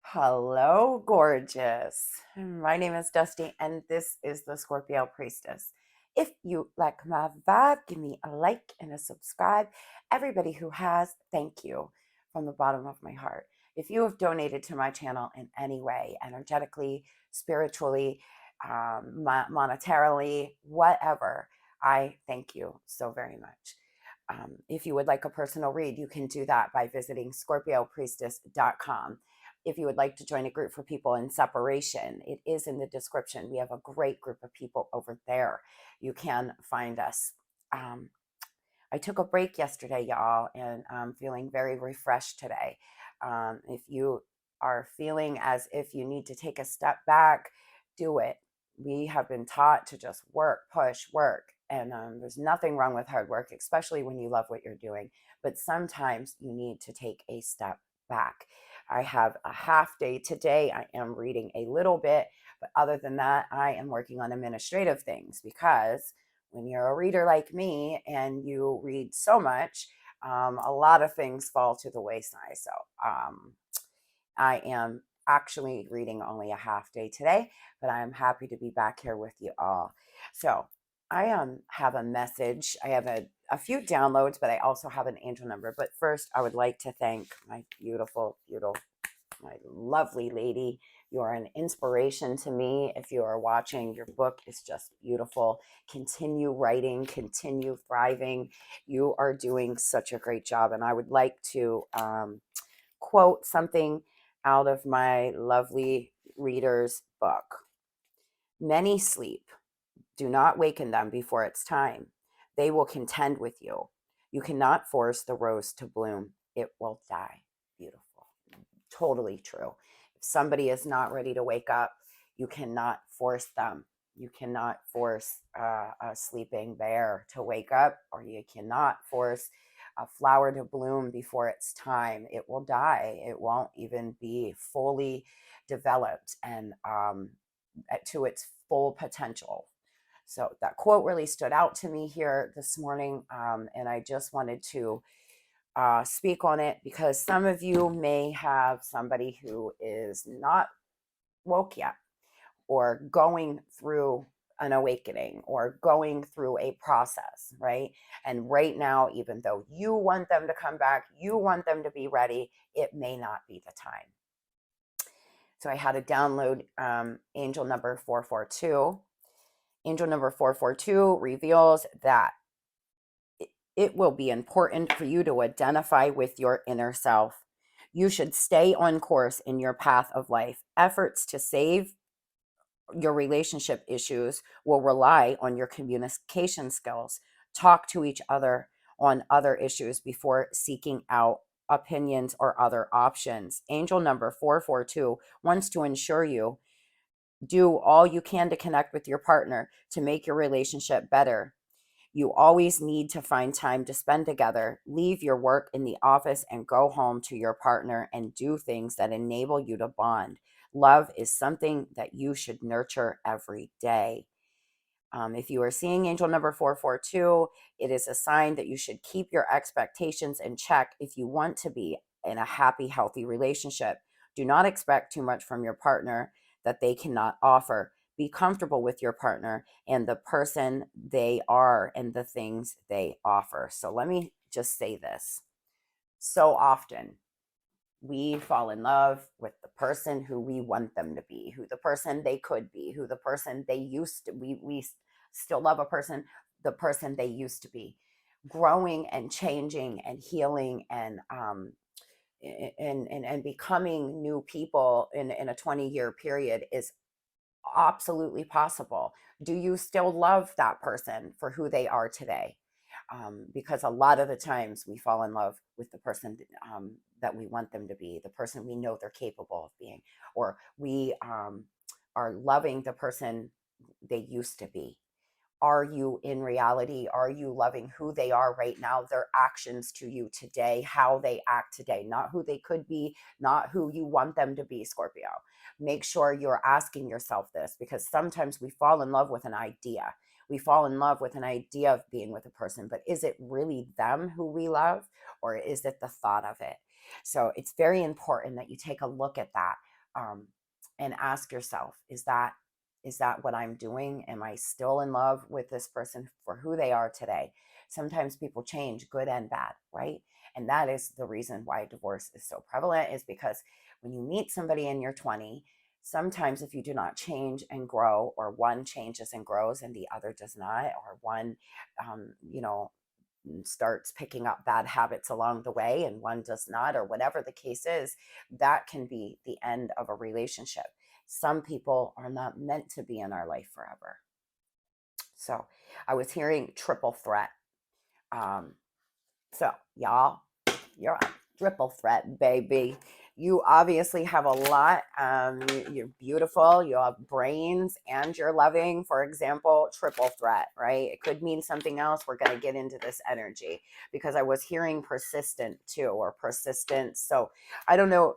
Hello, gorgeous. My name is Dusty, and this is the Scorpio Priestess. If you like my vibe, give me a like and a subscribe. Everybody who has, thank you from the bottom of my heart. If you have donated to my channel in any way, energetically, spiritually, monetarily, whatever, I thank you so very much. If you would like a personal read, you can do that by visiting scorpiopriestess.com. If you would like to join a group for people in separation, it is in the description. We have a great group of people over there. You can find us. Um, I took a break yesterday, y'all, and I'm feeling very refreshed today. If you are feeling as if you need to take a step back, do it. We have been taught to just work, push, work. And there's nothing wrong with hard work, especially when you love what you're doing. But sometimes you need to take a step back. I have a half day today. I am reading a little bit, but other than that, I am working on administrative things because when you're a reader like me and you read so much, a lot of things fall to the wayside. So I am actually reading only a half day today, but I'm happy to be back here with you all. So I have a message. I have a few downloads, but I also have an angel number. But first, I would like to thank my beautiful, beautiful, my lovely lady. You are an inspiration to me. If you are watching, your book is just beautiful. Continue writing, continue thriving. You are doing such a great job. And I would like to quote something out of my lovely reader's book. Many sleep. Do not waken them before it's time. They will contend with you. You cannot force the rose to bloom. It will die. Beautiful. Totally true. If somebody is not ready to wake up, you cannot force them. You cannot force a sleeping bear to wake up, or you cannot force a flower to bloom before it's time. It will die. It won't even be fully developed and to its full potential. So that quote really stood out to me here this morning, and I just wanted to speak on it because some of you may have somebody who is not woke yet or going through an awakening or going through a process, right? And right now, even though you want them to come back, you want them to be ready, it may not be the time. So I had to download angel number 442. Angel number 442 reveals that it will be important for you to identify with your inner self. You should stay on course in your path of life. Efforts to save your relationship issues will rely on your communication skills. Talk to each other on other issues before seeking out opinions or other options. Angel number 442 wants to ensure you do all you can to connect with your partner to make your relationship better. You always need to find time to spend together. Leave your work in the office and go home to your partner and do things that enable you to bond. Love is something that you should nurture every day. If you are seeing angel number 442, it is a sign that you should keep your expectations in check if you want to be in a happy, healthy relationship. Do not expect too much from your partner that they cannot offer. Be comfortable with your partner and the person they are and the things they offer. So let me just say this. So often we fall in love with the person who we want them to be, who the person they could be, who the person they used to be. We still love a person, the person they used to be. Growing and changing and healing and becoming new people in a 20-year period is absolutely possible. Do you still love that person for who they are today? Because a lot of the times we fall in love with the person that we want them to be, the person we know they're capable of being, or we are loving the person they used to be. Are you in reality? Are you loving who they are right now, their actions to you today, how they act today, not who they could be, not who you want them to be, Scorpio? Make sure you're asking yourself this, because sometimes we fall in love with an idea. We fall in love with an idea of being with a person, but is it really them who we love, or is it the thought of it? So it's very important that you take a look at that. and ask yourself, is that what I'm doing? Am I still in love with this person for who they are today? Sometimes people change, good and bad, right? And that is the reason why divorce is so prevalent, is because when you meet somebody in your 20, sometimes if you do not change and grow, or one changes and grows and the other does not, or one, you know, starts picking up bad habits along the way and one does not, or whatever the case is, that can be the end of a relationship. Some people are not meant to be in our life forever. So I was hearing triple threat. Um, so y'all, you're a triple threat, baby. You obviously have a lot. You're beautiful. You have brains and you're loving. For example, triple threat, right? It could mean something else. We're going to get into this energy because I was hearing persistent too, or persistence. So I don't know.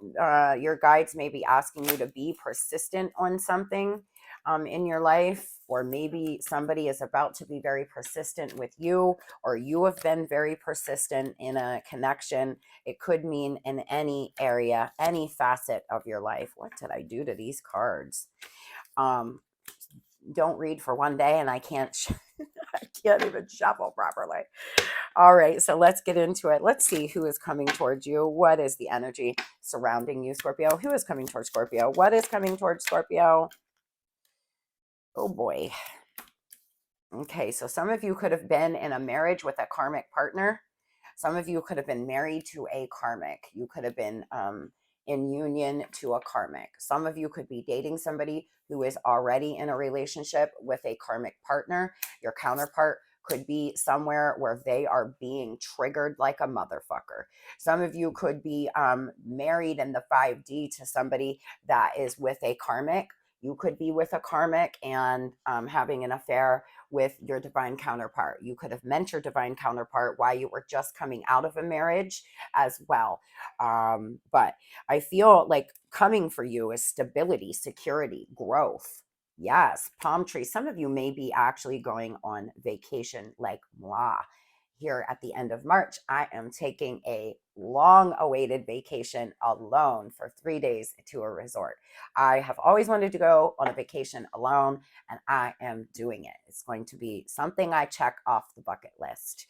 Your guides may be asking you to be persistent on something in your life, or maybe somebody is about to be very persistent with you, or you have been very persistent in a connection. It could mean in any area, any facet of your life. What did I do to these cards? Don't read for one day and I can't I can't even shuffle properly. All right, so let's get into it. Let's see who is coming towards you. What is the energy surrounding you, Scorpio? Who is coming towards Scorpio? What is coming towards Scorpio? Oh boy. Okay, so some of you could have been in a marriage with a karmic partner. Some of you could have been married to a karmic. You could have been in union to a karmic. Some of you could be dating somebody who is already in a relationship with a karmic partner. Your counterpart could be somewhere where they are being triggered like a motherfucker. Some of you could be married in the 5D to somebody that is with a karmic. You could be with a karmic and having an affair with your divine counterpart. You could have met your divine counterpart while you were just coming out of a marriage as well. But I feel like coming for you is stability, security, growth. Yes, palm trees. Some of you may be actually going on vacation like moi. Here at the end of March, I am taking a long awaited vacation alone for 3 days to a resort. I have always wanted to go on a vacation alone, and I am doing it. It's going to be something I check off the bucket list.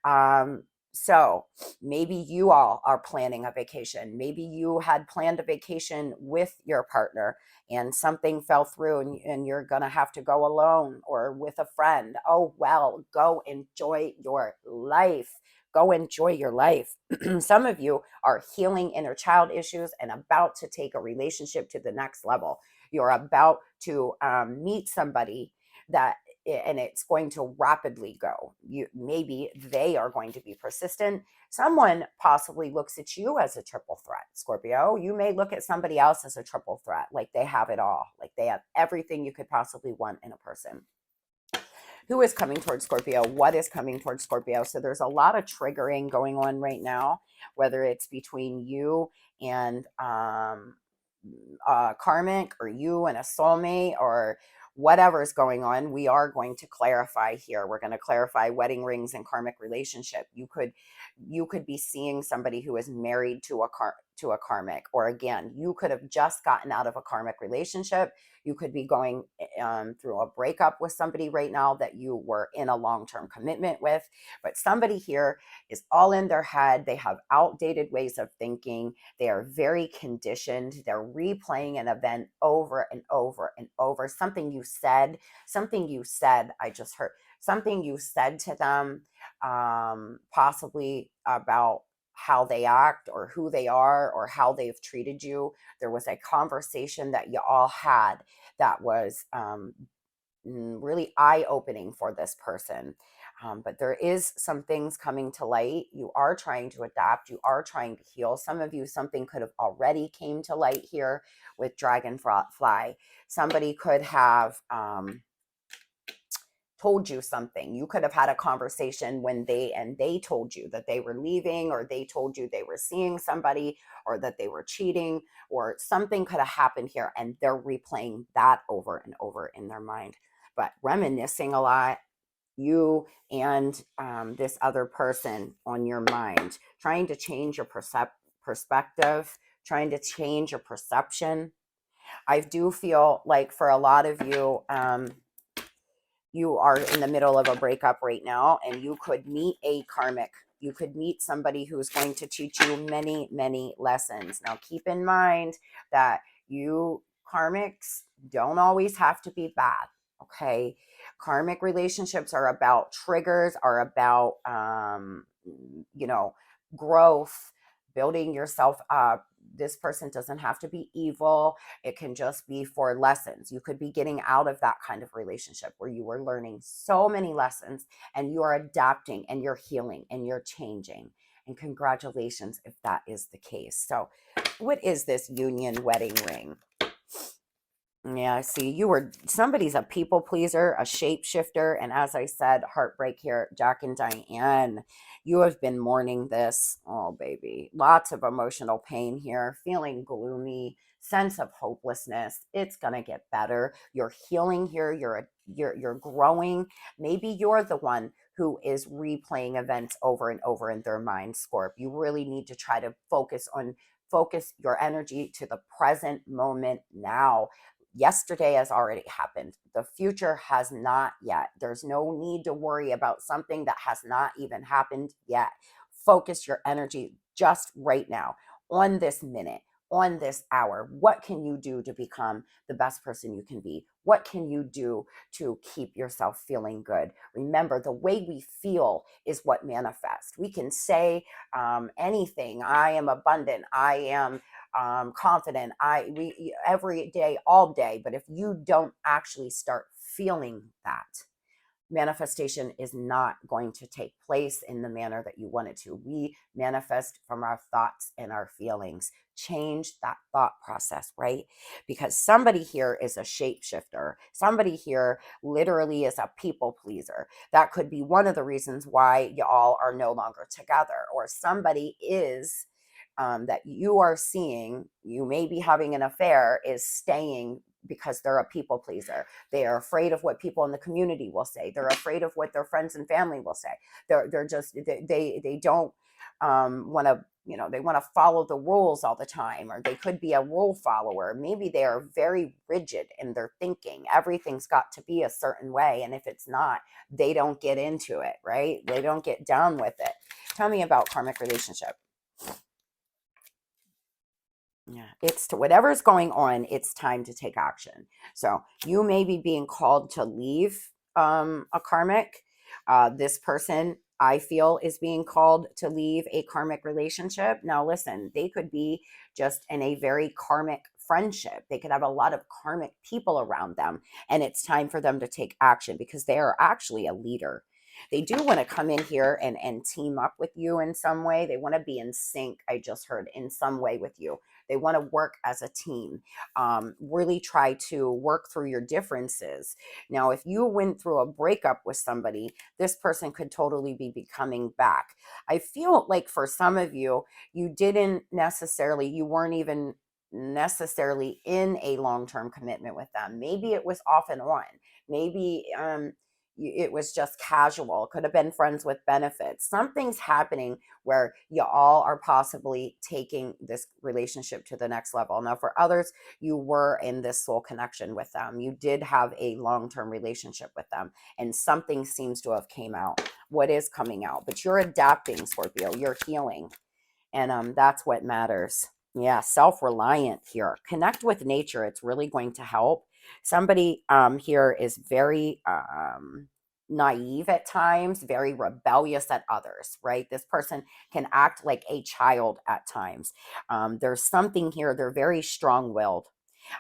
Um, so maybe you all are planning a vacation. Maybe you had planned a vacation with your partner and something fell through, and you're going to have to go alone or with a friend. Oh, well, go enjoy your life. Go enjoy your life. Some of you are healing inner child issues and about to take a relationship to the next level. You're about to meet somebody that, and it's going to rapidly go. You, maybe they are going to be persistent. Someone possibly looks at you as a triple threat, Scorpio. You may look at somebody else as a triple threat, like they have it all, like they have everything you could possibly want in a person. Who is coming towards Scorpio? What is coming towards Scorpio? So there's a lot of triggering going on right now, whether it's between you and karmic, or you and a soulmate, or whatever is going on. We are going to clarify here. We're going to clarify wedding rings and karmic relationship. You could be seeing somebody who is married to a karmic, or again, you could have just gotten out of a karmic relationship. You could be going through a breakup with somebody right now that you were in a long-term commitment with. But somebody here is all in their head. They have outdated ways of thinking. They are very conditioned. They're replaying an event over and over and over. Something you said, I just heard something you said to them, possibly about how they act or who they are or how they've treated you. There was a conversation that you all had that was really eye-opening for this person. But there is some things coming to light. You are trying to adapt. You are trying to heal. Some of you, something could have already came to light here with dragonfly. Somebody could have told you something. You could have had a conversation when they told you that they were leaving, or they told you they were seeing somebody, or that they were cheating, or something could have happened here, and they're replaying that over and over in their mind. But reminiscing a lot, you and this other person on your mind, trying to change your perspective, trying to change your perception. I do feel like for a lot of you, you are in the middle of a breakup right now, and you could meet a karmic. You could meet somebody who's going to teach you many, many lessons. Now, keep in mind that you karmics don't always have to be bad. Okay. Karmic relationships are about triggers, are about, you know, growth, building yourself up. This person doesn't have to be evil. It can just be for lessons. You could be getting out of that kind of relationship where you were learning so many lessons, and you are adapting and you're healing and you're changing. And congratulations if that is the case. So, what is this union wedding ring? Yeah, see, somebody's a people pleaser, a shapeshifter, and as I said, heartbreak here, Jack and Diane. You have been mourning this. Oh, baby. Lots of emotional pain here, feeling gloomy, sense of hopelessness. It's gonna get better. You're healing here, you're growing. Maybe you're the one who is replaying events over and over in their mind, Scorp. You really need to try to focus your energy to the present moment now. Yesterday has already happened. The future has not yet. There's no need to worry about something that has not even happened yet. Focus your energy just right now, on this minute, on this hour. What can you do to become the best person you can be? What can you do to keep yourself feeling good? Remember, the way we feel is what manifests. We can say anything. I am abundant. I am confident. We every day, all day. But if you don't actually start feeling that, manifestation is not going to take place in the manner that you want it to. We manifest from our thoughts and our feelings. Change that thought process, right? Because somebody here is a shapeshifter. Somebody here literally is a people pleaser. That could be one of the reasons why y'all are no longer together. Or somebody is that you are seeing, you may be having an affair, is staying because they're a people pleaser. They are afraid of what people in the community will say. They're afraid of what their friends and family will say. They're just they don't want to, you know, they want to follow the rules all the time, or they could be a rule follower. Maybe they are very rigid in their thinking. Everything's got to be a certain way, and if it's not, they don't get into it, right? They don't get down with it. Tell me about karmic relationship. Yeah, it's to whatever's going on, it's time to take action. So you may be being called to leave a karmic. This person, I feel, is being called to leave a karmic relationship. Now, listen, they could be just in a very karmic friendship. They could have a lot of karmic people around them, and it's time for them to take action because they are actually a leader. They do want to come in here and team up with you in some way. They want to be in sync, I just heard, in some way with you. They want to work as a team, really try to work through your differences. Now, if you went through a breakup with somebody, this person could totally be coming back. I feel like for some of you, you weren't even necessarily in a long-term commitment with them. Maybe it was off and on. Maybe it was just casual. Could have been friends with benefits. Something's happening where you all are possibly taking this relationship to the next level. Now, for others, you were in this soul connection with them. You did have a long-term relationship with them, and something seems to have came out. What is coming out? But you're adapting, Scorpio. You're healing, and that's what matters. Yeah, self-reliant here. Connect with nature. It's really going to help. Somebody here is very naive at times, very rebellious at others, right? This person can act like a child at times. There's something here, they're very strong-willed.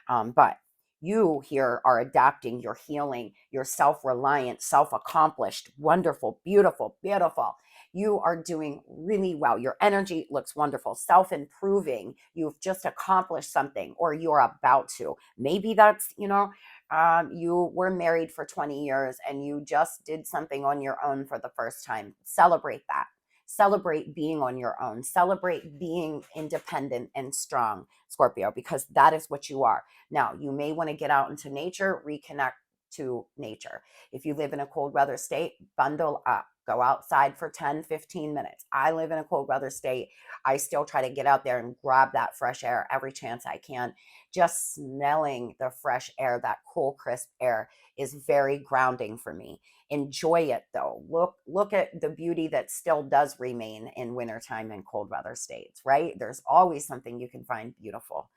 But you here are adapting, you're healing, you're self-reliant, self-accomplished, wonderful, beautiful, beautiful. You are doing really well. Your energy looks wonderful, self-improving. You've just accomplished something, or you're about to. Maybe that's, you were married for 20 years and you just did something on your own for the first time. Celebrate that. Celebrate being on your own. Celebrate being independent and strong, Scorpio, because that is what you are. Now, you may want to get out into nature, reconnect to nature. If you live in a cold weather state, bundle up. Go outside for 10, 15 minutes. I live in a cold weather state. I still try to get out there and grab that fresh air every chance I can. Just smelling the fresh air, that cool, crisp air, is very grounding for me. Enjoy it though. Look at the beauty that still does remain in wintertime and cold weather states, right? There's always something you can find beautiful.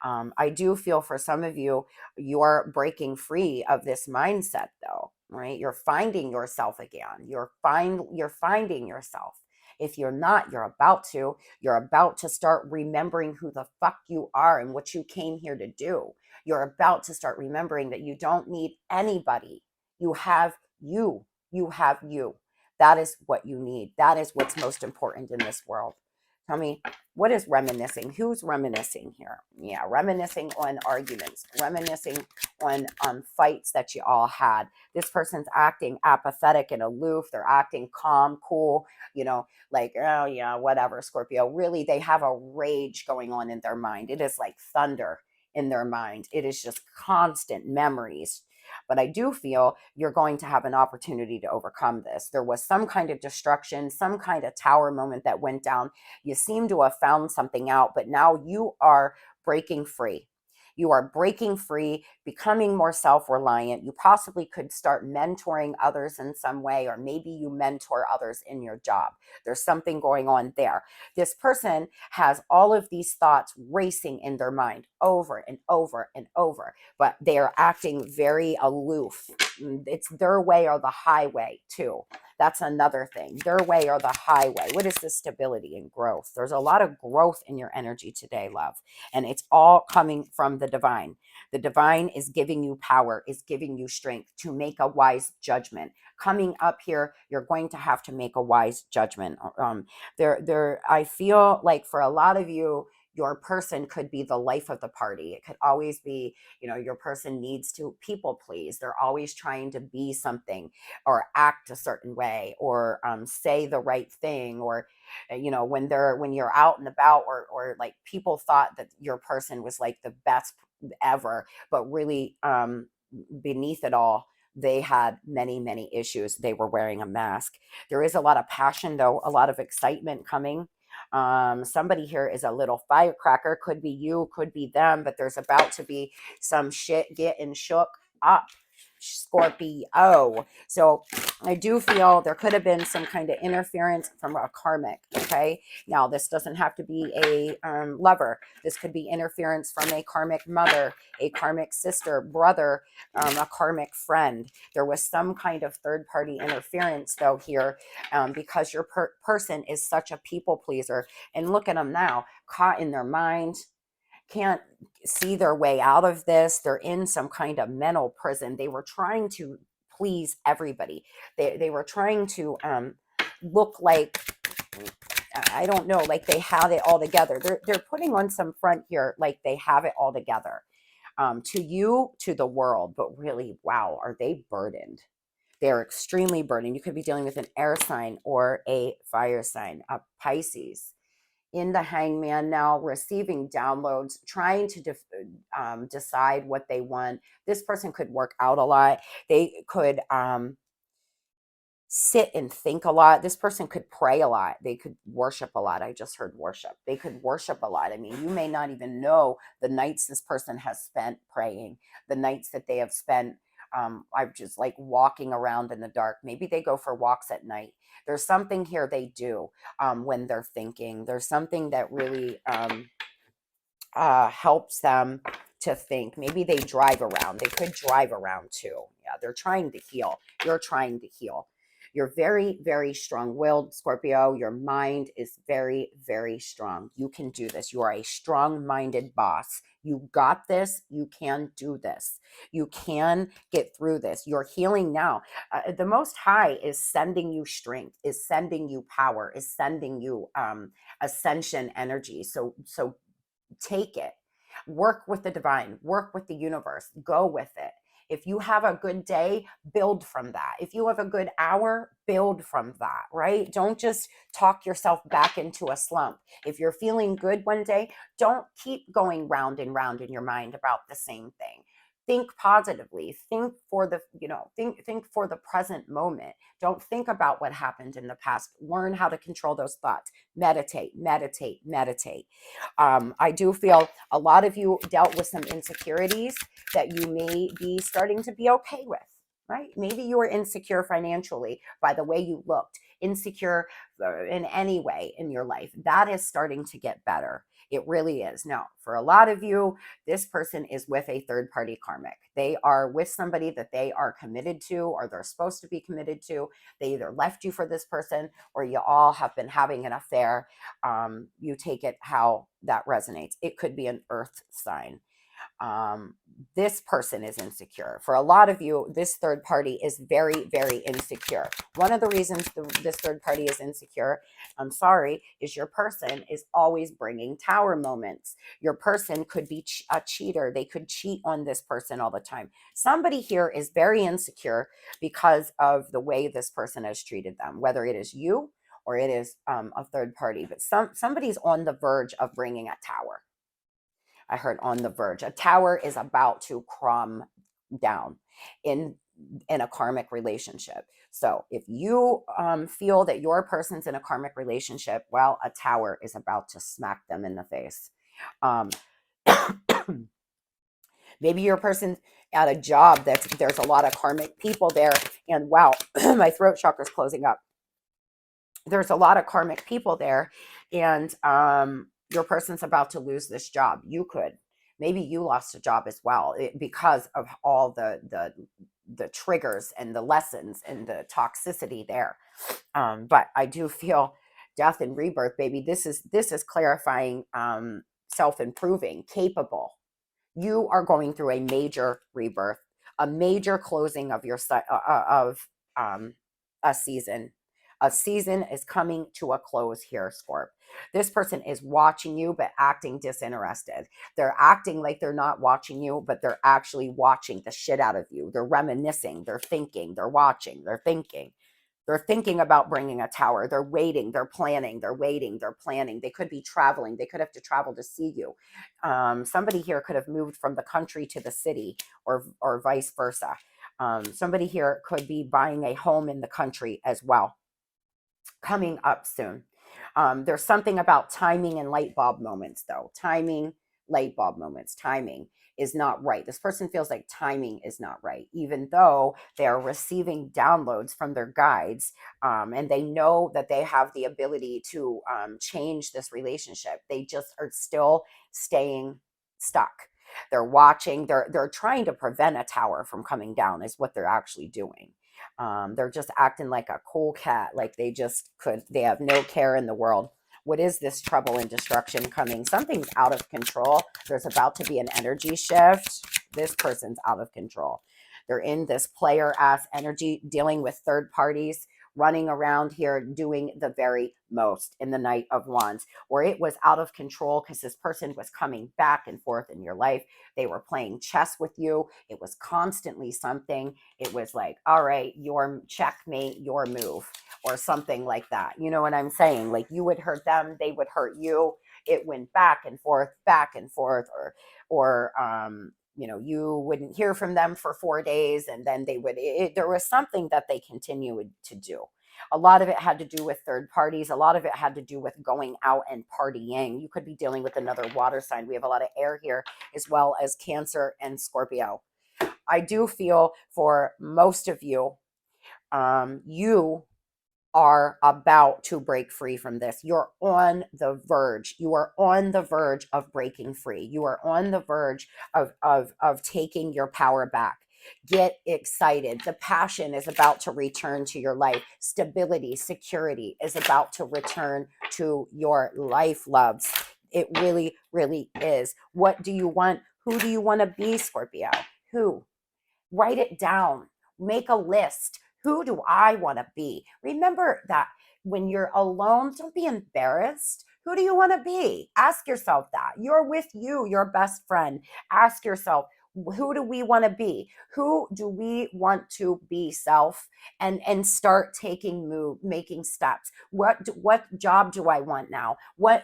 I do feel for some of you, you're breaking free of this mindset though, right? You're finding yourself again. You're finding yourself. If you're not, you're about to start remembering who the fuck you are and what you came here to do. You're about to start remembering that you don't need anybody. You have you. You have you. That is what you need. That is what's most important in this world. Tell me, what is reminiscing? Who's reminiscing here? Yeah, reminiscing on arguments, reminiscing on fights that you all had. This person's acting apathetic and aloof. They're acting calm, cool, like, oh yeah, whatever, Scorpio. Really, they have a rage going on in their mind. It is like thunder in their mind. It is just constant memories. But I do feel you're going to have an opportunity to overcome this. There was some kind of destruction, some kind of tower moment that went down. You seem to have found something out, but now you are breaking free. You are breaking free, becoming more self-reliant. You possibly could start mentoring others in some way, or maybe you mentor others in your job. There's something going on there. This person has all of these thoughts racing in their mind over and over and over, but they are acting very aloof. It's their way or the highway too. That's another thing. Their way or the highway. What is the stability and growth? There's a lot of growth in your energy today, love. And it's all coming from the divine. The divine is giving you power, is giving you strength to make a wise judgment. Coming up here, you're going to have to make a wise judgment. I feel like for a lot of you, your person could be the life of the party. It could always be, your person needs to people please. They're always trying to be something or act a certain way or say the right thing, or when you're out and about, or like people thought that your person was like the best ever, but really beneath it all, they had many, many issues. They were wearing a mask. There is a lot of passion though, a lot of excitement coming. Somebody here is a little firecracker. Could be you, could be them, but there's about to be some shit getting shook up, Scorpio. So I do feel there could have been some kind of interference from a karmic. Okay, now this doesn't have to be a lover. This could be interference from a karmic mother, a karmic sister, brother, a karmic friend. There was some kind of third party interference though here, because your person is such a people pleaser. And look at them now, caught in their mind, can't see their way out of this. They're in some kind of mental prison. They were trying to please everybody. They were trying to look like, I don't know, like they had it all together. They're putting on some front here like they have it all together, to you, to the world. But really, wow, are they burdened? They're extremely burdened. You could be dealing with an air sign or a fire sign, a Pisces. In the hangman now, receiving downloads, trying to decide what they want. This person could work out a lot. They could sit and think a lot. This person could pray a lot. They could worship a lot. I just heard worship. They could worship a lot. I mean, you may not even know the nights this person has spent praying, the nights that they have spent I'm just like walking around in the dark. Maybe they go for walks at night. There's something here they do when they're thinking. There's something that really helps them to think. Maybe they drive around. They could drive around too. Yeah, they're trying to heal. You're trying to heal. You're very, very strong-willed, Scorpio. Your mind is very, very strong. You can do this. You are a strong-minded boss. You got this. You can do this. You can get through this. You're healing now. The Most High is sending you strength, is sending you power, is sending you ascension energy. So take it. Work with the divine. Work with the universe. Go with it. If you have a good day, build from that. If you have a good hour, build from that, right? Don't just talk yourself back into a slump. If you're feeling good one day, don't keep going round and round in your mind about the same thing. think positively, think for the, think for the present moment. Don't think about what happened in the past. Learn how to control those thoughts. Meditate, meditate, meditate. I do feel a lot of you dealt with some insecurities that you may be starting to be okay with, right? Maybe you were insecure financially by the way you looked, insecure in any way in your life. That is starting to get better. It really is. Now, for a lot of you, this person is with a third party karmic. They are with somebody that they are committed to, or they're supposed to be committed to. They either left you for this person, or you all have been having an affair. You take it how that resonates. It could be an earth sign. This person is insecure. For a lot of you, this third party is very, very insecure. One of the reasons this third party is insecure, I'm sorry, is your person is always bringing tower moments. Your person could be a cheater. They could cheat on this person all the time. Somebody here is very insecure because of the way this person has treated them, whether it is you or it is a third party. But somebody's on the verge of bringing a tower. I heard on the verge. A tower is about to crumb down in a karmic relationship. So if you feel that your person's in a karmic relationship, well, a tower is about to smack them in the face. Um, maybe your person's at a job there's a lot of karmic people there, and wow, my throat chakra's closing up. There's a lot of karmic people there, and your person's about to lose this job. Maybe you lost a job as well because of all the triggers and the lessons and the toxicity there. But I do feel death and rebirth, baby. This is clarifying, self-improving, capable. You are going through a major rebirth, a major closing of your of a season. A season is coming to a close here, Scorp. This person is watching you, but acting disinterested. They're acting like they're not watching you, but they're actually watching the shit out of you. They're reminiscing, they're thinking, they're watching, they're thinking. They're thinking about bringing a tower. They're waiting. They're planning. They're waiting. They're planning. They could be traveling. They could have to travel to see you. Somebody here could have moved from the country to the city, or vice versa. Somebody here could be buying a home in the country as well, coming up soon. There's something about timing and light bulb moments, though. Timing, light bulb moments, timing is not right. This person feels like timing is not right, even though they are receiving downloads from their guides, and they know that they have the ability to change this relationship. They just are still staying stuck. They're watching, they're trying to prevent a tower from coming down, is what they're actually doing. They're just acting like a cool cat, like they have no care in the world. What is this trouble and destruction coming? Something's out of control. There's about to be an energy shift. This person's out of control. They're in this player ass energy, dealing with third parties, running around here doing the very most in the Knight of Wands, where it was out of control because this person was coming back and forth in your life. They were playing chess with you. It was constantly something. It was like, all right, your checkmate, your move, or something like that. You know what I'm saying? Like, you would hurt them, they would hurt you. It went back and forth, or you wouldn't hear from them for 4 days, and then there was something that they continued to do. A lot of it had to do with third parties. A lot of it had to do with going out and partying. You could be dealing with another water sign. We have a lot of air here, as well as Cancer and Scorpio. I do feel for most of you, you are about to break free from this. You're on the verge. You are on the verge of breaking free. You are on the verge of taking your power back. Get excited. The passion is about to return to your life. Stability, security is about to return to your life, loves. It really, really is. What do you want? Who do you want to be, Scorpio? Who? Write it down. Make a list. Who do I want to be? Remember that when you're alone, don't be embarrassed. Who do you want to be? Ask yourself that. You're with you, your best friend. Ask yourself, who do we want to be? Who do we want to be self, and start making steps? What job do I want now? Where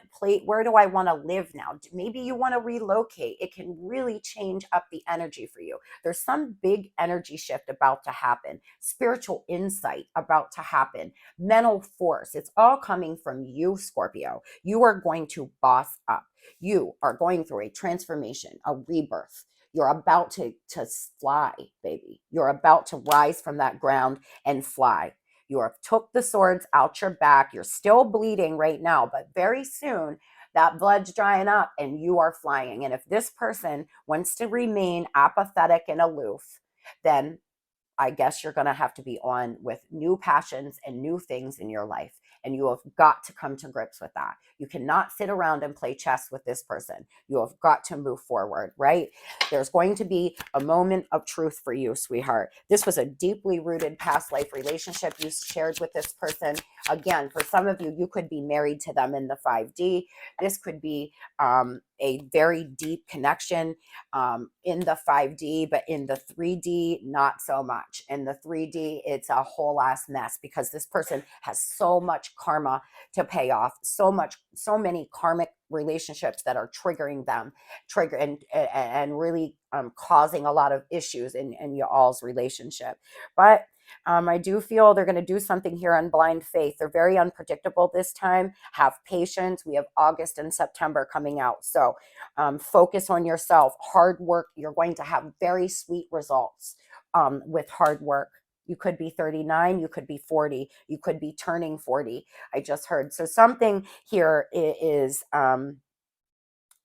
do I want to live now? Maybe you want to relocate. It can really change up the energy for you. There's some big energy shift about to happen, spiritual insight about to happen, mental force. It's all coming from you, Scorpio. You are going to boss up. You are going through a transformation, a rebirth. You're about to fly, baby. You're about to rise from that ground and fly. You have took the swords out your back. You're still bleeding right now, but very soon that blood's drying up and you are flying. And if this person wants to remain apathetic and aloof, then I guess you're going to have to be on with new passions and new things in your life. And you have got to come to grips with that. You cannot sit around and play chess with this person. You have got to move forward, right? There's going to be a moment of truth for you, sweetheart. This was a deeply rooted past life relationship you shared with this person. Again, for some of you, you could be married to them in the 5D. This could be a very deep connection in the 5D, but in the 3D, not so much. In the 3D, it's a whole ass mess because this person has so much karma to pay off, so many karmic relationships that are triggering them, and really causing a lot of issues in your all's relationship. But I do feel they're going to do something here on blind faith. They're very unpredictable this time. Have patience. We have August and September coming out. So focus on yourself. Hard work. You're going to have very sweet results with hard work. You could be 39, you could be 40, you could be turning 40. I just heard. So something here is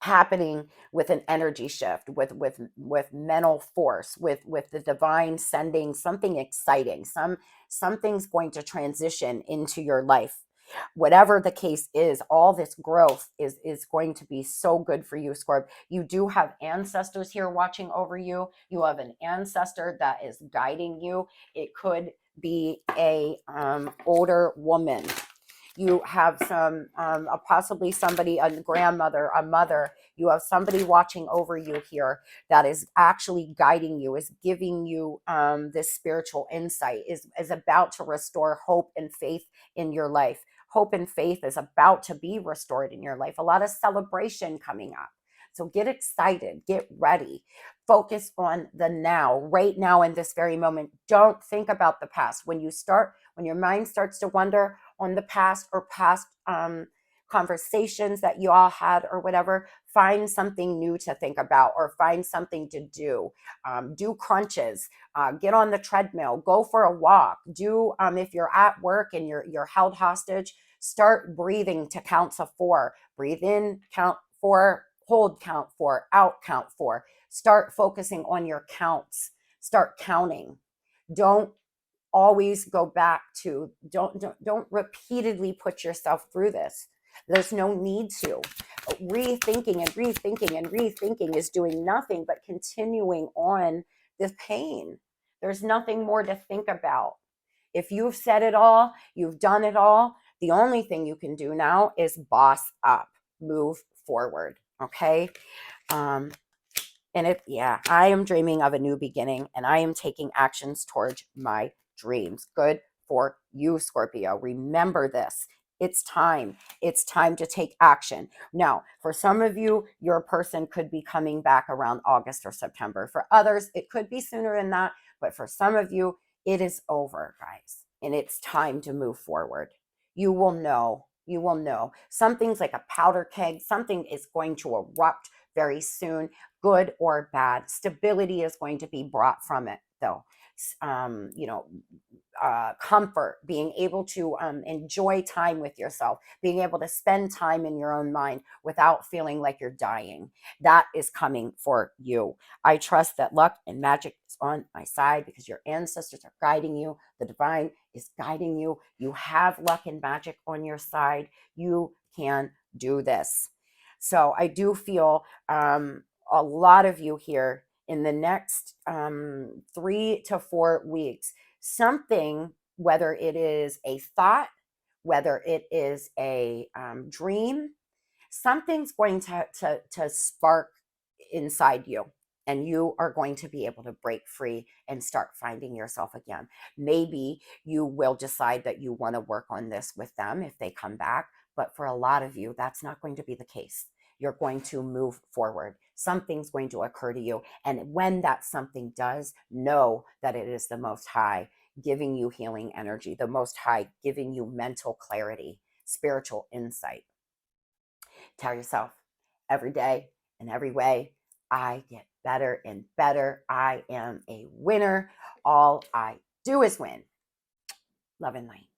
happening with an energy shift, with mental force, with the divine sending something exciting. Something's going to transition into your life. Whatever the case is, all this growth is going to be so good for you, Scorp. You do have ancestors here watching over you. You have an ancestor that is guiding you. It could be a older woman. You have some possibly somebody, a grandmother, a mother. You have somebody watching over you here that is actually guiding you, is giving you this spiritual insight, is about to restore hope and faith in your life. Hope and faith is about to be restored in your life. A lot of celebration coming up. So get excited, get ready. Focus on the now, right now in this very moment. Don't think about the past. When your mind starts to wander on the past or past conversations that you all had or whatever, find something new to think about or find something to do. Do crunches, get on the treadmill, go for a walk. Do if you're at work and you're held hostage, start breathing to counts of 4. Breathe in, count 4, hold, count 4, out, count 4. Start focusing on your counts. Start counting. Don't always go back to, don't repeatedly put yourself through this. There's no need to. Rethinking and rethinking and rethinking is doing nothing but continuing on this pain. There's nothing more to think about. If you've said it all, you've done it all, the only thing you can do now is boss up, move forward. Okay. I am dreaming of a new beginning and I am taking actions towards my dreams. Good for you, Scorpio. Remember this. It's time. It's time to take action. Now, for some of you, your person could be coming back around August or September. For others, it could be sooner than that. But for some of you, it is over, guys. And it's time to move forward. You will know. You will know. Something's like a powder keg. Something is going to erupt very soon, good or bad. Stability is going to be brought from it, though. Comfort, being able to enjoy time with yourself, being able to spend time in your own mind without feeling like you're dying. That is coming for you. I trust that luck and magic is on my side because your ancestors are guiding you. The divine is guiding you. You have luck and magic on your side. You can do this. So I do feel a lot of you here in the next 3 to 4 weeks, something, whether it is a thought, whether it is a dream, something's going to spark inside you. and you are going to be able to break free and start finding yourself again. Maybe you will decide that you want to work on this with them if they come back, but for a lot of you, that's not going to be the case. You're going to move forward. Something's going to occur to you. And when that something does, know that it is the Most High giving you healing energy, the Most High giving you mental clarity, spiritual insight. Tell yourself every day, in every way, I get better and better. I am a winner. All I do is win. Love and light.